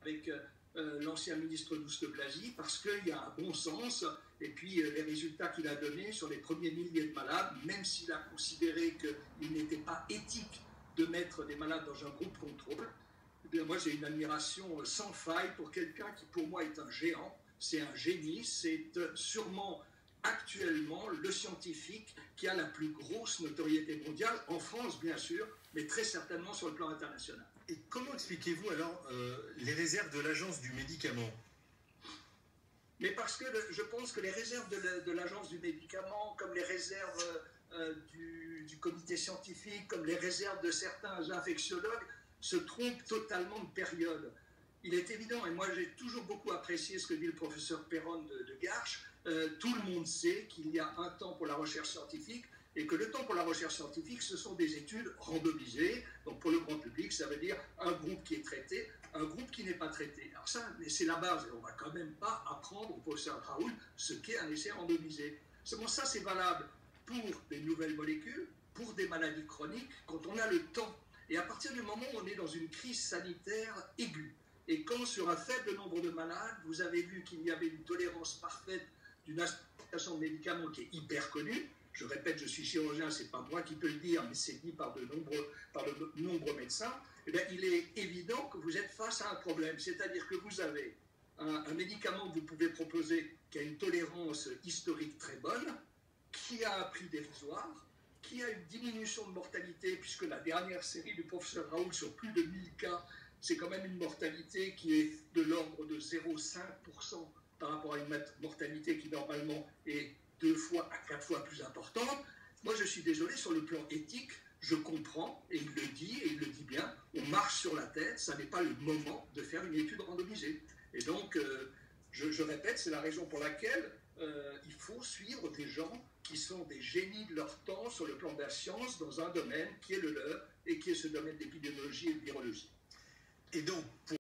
avec l'ancien ministre Douste Blazy, parce qu'il y a un bon sens, et puis les résultats qu'il a donnés sur les premiers milliers de malades, même s'il a considéré qu'il n'était pas éthique de mettre des malades dans un groupe contrôle, eh bien, moi j'ai une admiration sans faille pour quelqu'un qui pour moi est un géant, c'est un génie, c'est sûrement actuellement le scientifique qui a la plus grosse notoriété mondiale, en France bien sûr, mais très certainement sur le plan international. Et comment expliquez-vous alors les réserves de l'Agence du médicament? Mais parce que je pense que les réserves de l'Agence du médicament, comme les réserves du comité scientifique, comme les réserves de certains infectiologues, se trompent totalement de période. Il est évident, et moi j'ai toujours beaucoup apprécié ce que dit le professeur Perron de Garches, tout le monde sait qu'il y a un temps pour la recherche scientifique et que le temps pour la recherche scientifique, ce sont des études randomisées. Donc pour le grand public, ça veut dire un groupe qui est traité, un groupe qui n'est pas traité. Alors ça, c'est la base. Et on ne va quand même pas apprendre au professeur Raoult ce qu'est un essai randomisé. Seulement ça, c'est valable pour des nouvelles molécules, pour des maladies chroniques, quand on a le temps. Et à partir du moment où on est dans une crise sanitaire aiguë, et quand sur un faible nombre de malades, vous avez vu qu'il y avait une tolérance parfaite d'une association de médicaments qui est hyper connue. Je répète, je suis chirurgien, ce n'est pas moi qui peux le dire, mais c'est dit par de nombreux médecins. Eh bien, il est évident que vous êtes face à un problème. C'est-à-dire que vous avez un médicament que vous pouvez proposer qui a une tolérance historique très bonne, qui a un prix dérisoire, qui a une diminution de mortalité, puisque la dernière série du professeur Raoult sur plus de 1000 cas, c'est quand même une mortalité qui est de l'ordre de 0,5% par rapport à une mortalité qui normalement est 2 fois à 4 fois plus importante. Moi, je suis désolé, sur le plan éthique, je comprends, et il le dit, et il le dit bien, on marche sur la tête, ça n'est pas le moment de faire une étude randomisée. Et donc, je répète, c'est la raison pour laquelle il faut suivre des gens qui sont des génies de leur temps sur le plan de la science dans un domaine qui est le leur, et qui est ce domaine d'épidémiologie et de virologie. Et donc, pour